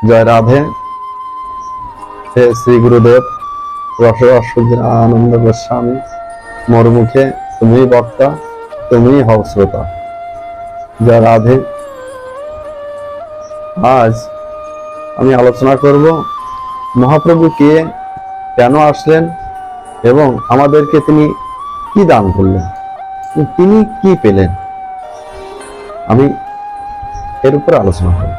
জয় রাধে। হে শ্রী গুরুদেব রসরসুধীর আনন্দ গোস্বামী, মোর মুখে তুমি বক্তা, তুমি হও শ্রোতা। জয় রাধে। আজ আমি আলোচনা করব মহাপ্রভু কে, কেন আসলেন এবং আমাদেরকে তিনি কি দান করলেন, তিনি কি পেলেন, আমি এর উপর আলোচনা করব।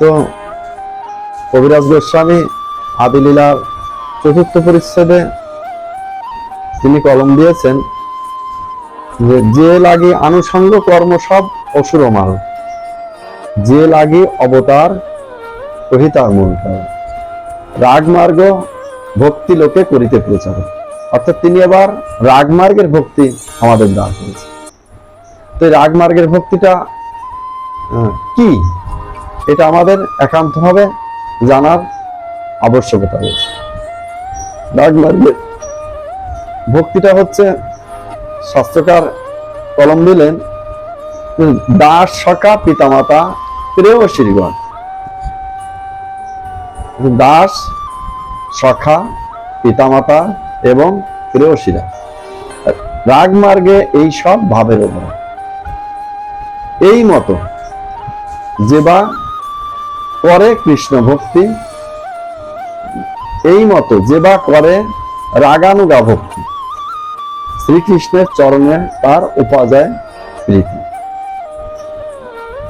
তো কবিরাজ গোস্বামী আদিলীলার চতুর্থ পরিচ্ছেদে তিনি কলম দিয়েছেন যে লাগি আনুষঙ্গ কর্ম সব অসুর মাল, যে লাগি অবতার কহিতার মূল কারণ, রাগমার্গ ভক্তি লোকে করিতে প্রচার। অর্থাৎ তিনি এবার রাগমার্গের ভক্তি আমাদের দান করেছে। তো রাগমার্গের ভক্তিটা কি, এটা আমাদের একান্তভাবে জানার আবশ্যকতা রয়েছে। রাগমার্গের ভক্তিটা হচ্ছে, শাস্ত্রকার কলম দিলেন, দাস সখা পিতামাতা প্রেয়সীগণ। দাস সখা পিতামাতা এবং প্রেয়সীরা রাগমার্গে এই সব ভাবের উপর এই মতো যে বা করে কৃষ্ণ ভক্তি, এই মতো যে বা করে রাগানুগা ভক্তি, শ্রীকৃষ্ণের চরণে তার উপাজায় প্রীতি।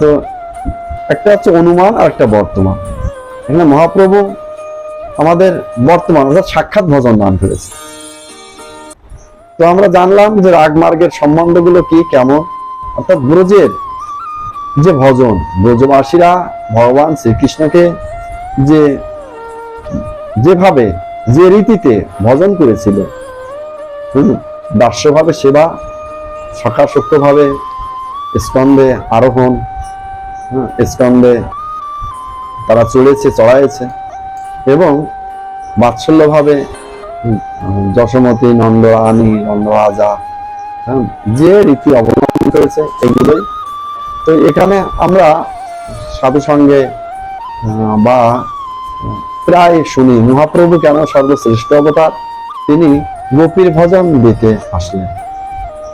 তো একটা হচ্ছে অনুমান আর একটা বর্তমান। এখানে মহাপ্রভু আমাদের বর্তমান অর্থাৎ সাক্ষাৎ ভজন দান করেছে। তো আমরা জানলাম যে রাগমার্গের সম্বন্ধগুলো কি, কেমন, অর্থাৎ ব্রজের যে ভজন, ব্রজবাসীরা ভগবান শ্রীকৃষ্ণকে যেভাবে যে রীতিতে ভজন করেছিল, দাস্যভাবে সেবা, সখাসক্ত ভাবে স্কন্ধে আরোহণ, স্কন্ধে তারা চড়াইছে এবং বাৎসল্যভাবে যশোমতী, নন্দ রানী, নন্দ রাজা যে রীতি অবলম্বন করেছে, এগুলোই। তো এখানে আমরা সাধু সঙ্গে বা প্রায় শুনি মহাপ্রভু কেন সর্বশ্রেষ্ঠ অবতার, তিনি গোপীর ভজন দিতে আসলেন।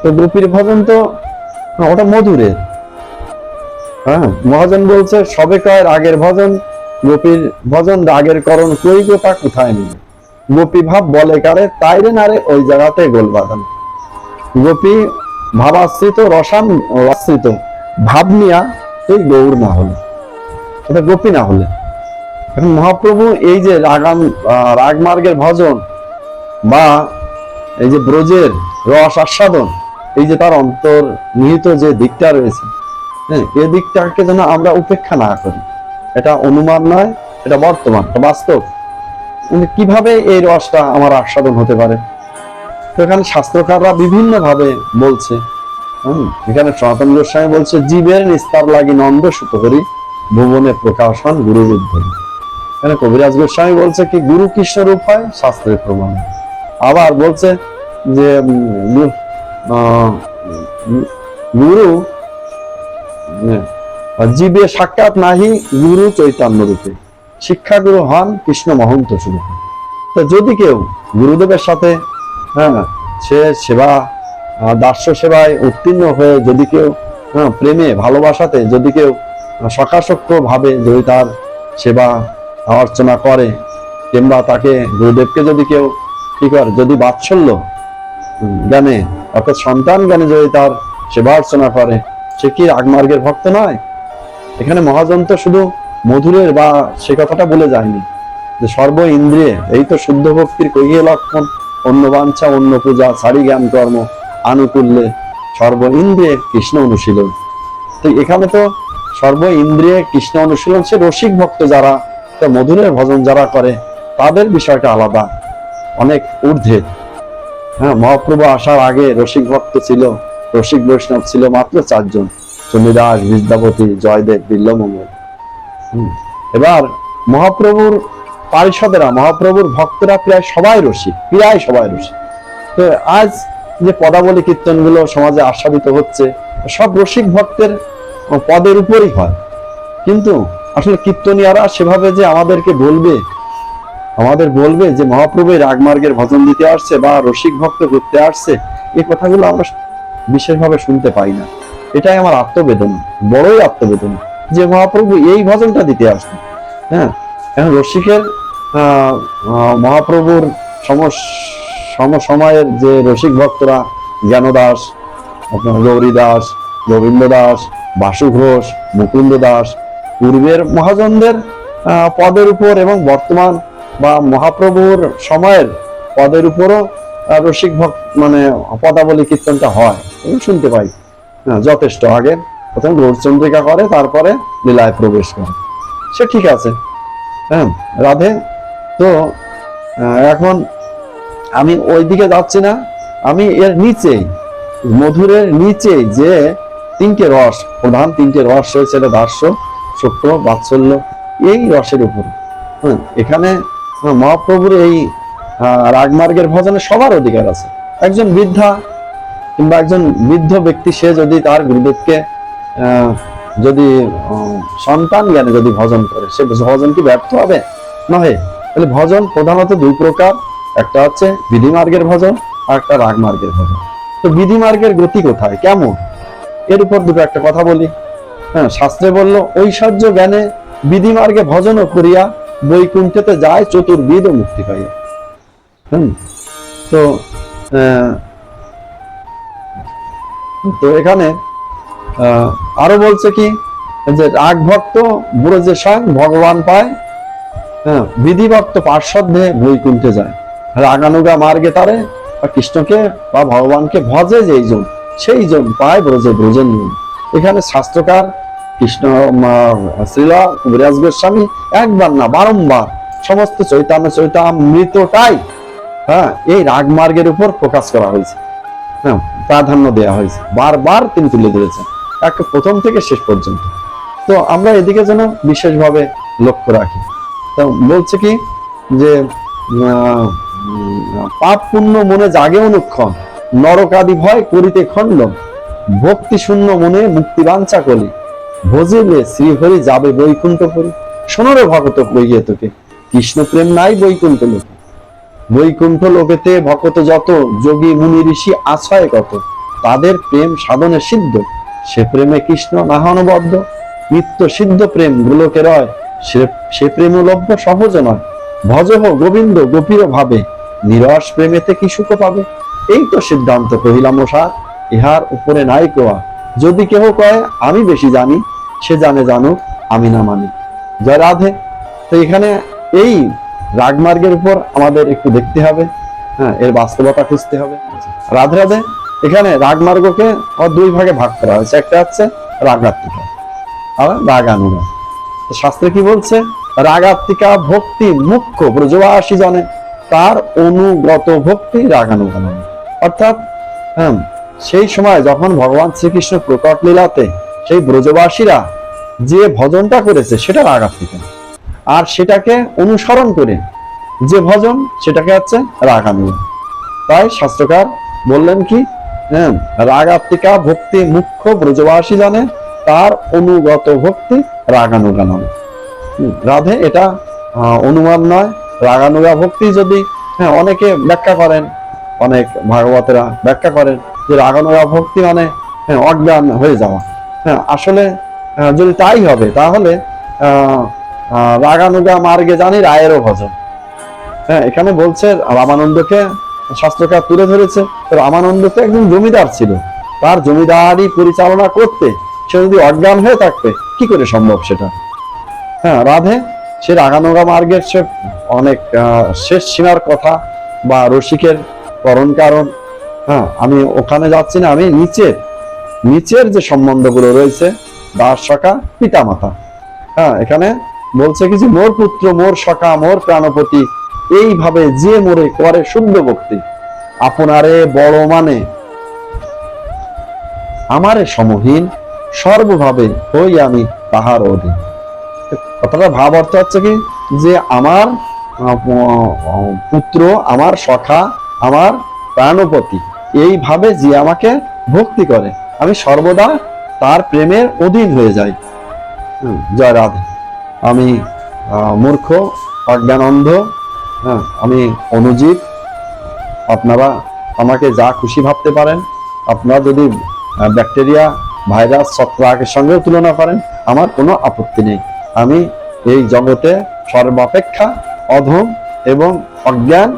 তো গোপীর ভজন তো ওটা মধুরের। মহাজন বলছে, সবে কয় রাগের ভজন, গোপীর ভজন রাগের করণ কই গো তা কোথায় নিবে, গোপী ভাব বলে কারে তাইরে নারে ওই জায়গাতে গোল বাঁধান। গোপী ভাবাশ্রিত রসাশ্রিত ভাব নিয়া তুই গৌর না হলে, এটা গোপী না হলে। এখন মহাপ্রভু এই যে রাগমার্গের ভজন বা এই যে ব্রজের রস আস্বাদন, এই যে তার অন্তর নিহিত যে দিকটা রয়েছে, এই দিকটাকে যেন আমরা উপেক্ষা না করি। এটা অনুমান নয়, এটা বর্তমান, এটা বাস্তব। কিভাবে এই রসটা আমার আস্বাদন হতে পারে, তো এখানে শাস্ত্রকাররা বিভিন্ন ভাবে বলছে। এখানে সনাতন গোস্বামী বলছে, জীবের নিস্তার লাগি নন্দ সুত করি, ভুবনে প্রকাশন গুরুর উদ্ধরি। এখানে কবিরাজ গোস্বামী বলছে কি, গুরু কৃষ্ণ রূপ হয় শাস্ত্রের প্রমাণ। আবার বলছে যে গুরু জীবে সাক্ষাৎ নাহি গুরু চৈতন্য রূপে, শিক্ষা গুরু হন কৃষ্ণ মহন্ত স্বরূপে। তো যদি কেউ গুরুদেবের সাথে সে সেবা, দাস্য সেবায় উত্তীর্ণ হয়ে যদি কেউ প্রেমে ভালোবাসাতে যদি কেউ সখাসক্ত ভাবে যদি তার সেবা অর্চনা করে, কিংবা তাকে গুরুদেবকে যদি কেউ কি করে, যদি বাৎসল্য জ্ঞানে অর্থাৎ সন্তান জ্ঞানে যদি তার সেবা অর্চনা করে, সে কি রাগমার্গের ভক্ত নয়? এখানে মহাজন তো শুধু মধুরের বা সে কথাটা বলে যায়নি, যে সর্ব ইন্দ্রিয়ে এই তো শুদ্ধ ভক্তির কহিয়ে লক্ষণ, অন্য বাঞ্ছা অন্য পূজা সারি জ্ঞান কর্ম আনুকূল্যে সর্ব ইন্দ্রিয়ে কৃষ্ণ অনুশীলন। তো এখানে তো সর্ব ইন্দ্রিয়ে কৃষ্ণ অনুশীলন, সে রসিক ভক্ত যারা, মধুরের ভজন যারা করে, তাদের বিষয়টা আলাদা, অনেক ঊর্ধ্বে। মহাপ্রভু আসার আগে রসিক ভক্ত ছিল, রসিক বৈষ্ণব ছিল মাত্র 4 জন, চণ্ডীদাস, বিদ্যাপতি, জয়দেব, বিল্লমঙ্গল। এবার মহাপ্রভুর পারিষদেরা, মহাপ্রভুর ভক্তরা প্রায় সবাই রসিক। তো আজ যে পদাবলী কীর্তন গুলো সমাজে আস্বাদিত হচ্ছে, সব রসিক ভক্তের পদের উপরই হয়। কিন্তু আসলে কীর্তনিয়ারা সেভাবে যে আমাদেরকে বলবে, আমাদের বলবে যে মহাপ্রভু এই রাগমার্গের ভজন দিতে আসছে বা রসিক ভক্ত করতে আসছে, এই কথাগুলো আমরা বিশেষভাবে শুনতে পাই না। এটাই আমার আত্মবেদনা, বড়ই আত্মবেদনা, যে মহাপ্রভু এই ভজনটা দিতে আসছে। হ্যাঁ, এখন রসিকের মহাপ্রভুর সময়ের যে রসিক ভক্তরা, জ্ঞানদাস, আপনার গৌরী দাস, গোবিন্দ দাস, বাসু ঘোষ, মুকুন্দ দাস, পূর্বের মহাজনদের পদের উপর এবং বর্তমান বা মহাপ্রভুর সময়ের পদের উপরও রসিক ভক্ত মানে পদাবলী কীর্তনটা হয়, শুনতে পাই। যথেষ্ট আগে প্রথমে গৌরচন্দ্রিকা করে, তারপরে লীলায় প্রবেশ করে, সে ঠিক আছে। হ্যাঁ, রাধে। তো এখন আমি ওইদিকে যাচ্ছি না, আমি এর নিচেই, মধুরের নিচে যে তিনটে রস, প্রধান তিনটে রস রয়েছে, দাস্য, সত্য, বাৎসল্য, এই রসের উপর এখানে মহাপ্রভুর এই রাগমার্গের ভজনে সবার অধিকার আছে। একজন বৃদ্ধা কিংবা একজন বৃদ্ধ ব্যক্তি, সে যদি তার গুরুদেবকে যদি সন্তান জ্ঞানে যদি ভজন করে, সে ভজন কি ব্যর্থ হবে? নহে। তাহলে ভজন প্রধানত দুই প্রকার, একটা হচ্ছে বিধি মার্গের ভজন আর একটা রাগ মার্গের ভজন। তো বিধি মার্গের গতি কোথায়, কেমন, এর উপর দুটো একটা কথা বলি। হ্যাঁ, শাস্ত্রে বললো ঐশ্বর্য জ্ঞানে বিধি মার্গে ভজন করিয়া বৈকুণ্ঠেতে যায় চতুর্বিধ মুক্তি পাইয়া। তো তো এখানে আরো বলছে কি, যে রাগ ভক্ত ব্রজে স্বয়ং ভগবান পায়, হ্যাঁ, বিধি ভক্ত পার্শ্বদে বৈকুণ্ঠে যায়। রাগানুগা মার্গে তারে বা কৃষ্ণকে বা ভগবানকে ভজে যেই জন, সেই জন পায় ব্রজে ব্রজের নিয়ম। এখানে শাস্ত্রকার কৃষ্ণ শ্রীলা কবিরাজ গোস্বামী একবার না বারংবার সমস্ত চৈতামৃতটাই হ্যাঁ এই রাগ মার্গের উপর প্রকাশ করা হয়েছে, হ্যাঁ, প্রাধান্য দেওয়া হয়েছে, বারবার তিনি তুলে ধরেছেন একে প্রথম থেকে শেষ পর্যন্ত। তো আমরা এদিকে যেন বিশেষভাবে লক্ষ্য রাখি। তো বলছে কি যে পাপ পুণ্য মনে জাগে অনুক্ষণ, নরকাদি ভয় করিতে খণ্ডন, ভক্তি শূন্য মনে মুক্তি বাঞ্ছা কলি, ভজিলে শ্রীহরি যাবে বৈকুণ্ঠপুরী। শোনরে ভগত কইয়ে তোকে, কৃষ্ণ প্রেম নাই বৈকুণ্ঠ লোকে, বৈকুণ্ঠ লোকেতে ভকত যত, যোগী মুনি ঋষি আশ্রয় কত, তাদের প্রেম সাধনে সিদ্ধ, সে প্রেমে কৃষ্ণ নাহানবদ্ধ, নিত্য সিদ্ধ প্রেম গোলকে রয়, সে প্রেম লভ্য সহজ নয়, ভজহ গোবিন্দ গোপীর ভাবে, নিরস প্রেমেতে কি সুখ পাবে। এই তো সিদ্ধান্ত কহিলাম সার, ইহার উপরে নাই কোয়া, যদি কেহ কয় আমি বেশি জানি, সে জানে জানুক আমি না মানি। জয় রাধে। তো এখানে এই রাগমার্গের উপর আমাদের একটু দেখতে হবে, হ্যাঁ, এর বাস্তবতা খুঁজতে হবে। রাধে রাধে। এখানে রাগমার্গকে দুই ভাগে ভাগ করা হয়েছে, একটা হচ্ছে রাগাত্মিকা আর রাগানুগা। শাস্ত্রে কি বলছে, রাগাত্মিকা ভক্তি মুখ্য ব্রজবাসী জনে, তার অনুগত ভক্তি রাগানুগা। অর্থাৎ হ্যাঁ, সেই সময় যখন ভগবান শ্রীকৃষ্ণ প্রকট লীলাতে সেই ব্রজবাসীরা যে ভজনটা করেছে সেটা রাগাত্মিকা, আর সেটাকে অনুসরণ করে যে ভজন সেটাকে হচ্ছে রাগানুগা। তাই শাস্ত্রকার বললেন কি, হ্যাঁ, রাগাত্মিকা ভক্তি মুখ্য ব্রজবাসী জানে, তার অনুগত ভক্তি রাগানুগা নয়। রাধে। এটা অনুমান নয়। রাগানুগা ভক্তি যদি, হ্যাঁ, অনেকে ব্যাখ্যা করেন, অনেক ভাগবতেরা ব্যাখ্যা করেন যে রাগানুগা ভক্তি মানে হ্যাঁ অজ্ঞান হয়ে যাওয়া। হ্যাঁ, আসলে যদি তাই হবে তাহলে রাগানুগা মার্গে জানি রায়েরও ভজন। হ্যাঁ, এখানে বলছে রামানন্দকে শাস্ত্রকার তুলে ধরেছে, রামানন্দ তো একজন জমিদার ছিল, তার জমিদারি পরিচালনা করতে সে যদি অজ্ঞান হয়ে থাকবে কি করে সম্ভব সেটা। হ্যাঁ, রাধে। সে রাগানুগা মার্গের সে অনেক শেষ সীমার কথা বা রসিকের করণ কারণ, হ্যাঁ, আমি ওখানে যাচ্ছি না, আমি নিচের যে সম্বন্ধগুলো রয়েছে, দাস সখা পিতা মাতা। হ্যাঁ, এখানে বলছে কি যে মোর পুত্র মোর সখা মোর প্রাণপতি, এইভাবে যে মোরে করে শুদ্ধ ভক্তি, আপনারে বড় মানে আমারে সমহীন, সর্বভাবে হই আমি তাহার অধীন। কথাটা ভাব অর্থ হচ্ছে কি যে আমার পুত্র, আমার সখা, আমার প্রাণপতি, এইভাবে যে আমাকে ভক্তি করে আমি সর্বদা তার প্রেমের অধীন হয়ে যাই। জয় রাধে। আমি মূর্খ, অজ্ঞান, অন্ধ, হ্যাঁ, আমি অনুজীব। আপনারা আমাকে যা খুশি ভাবতে পারেন। আপনারা যদি ব্যাকটেরিয়া, ভাইরাস, ছত্রাকের সঙ্গেও তুলনা করেন, আমার কোনো আপত্তি নেই। আমি এই জগতে সর্বাপেক্ষা অধম এবং অজ্ঞান।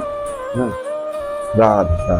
হ্যাঁ, রাধা।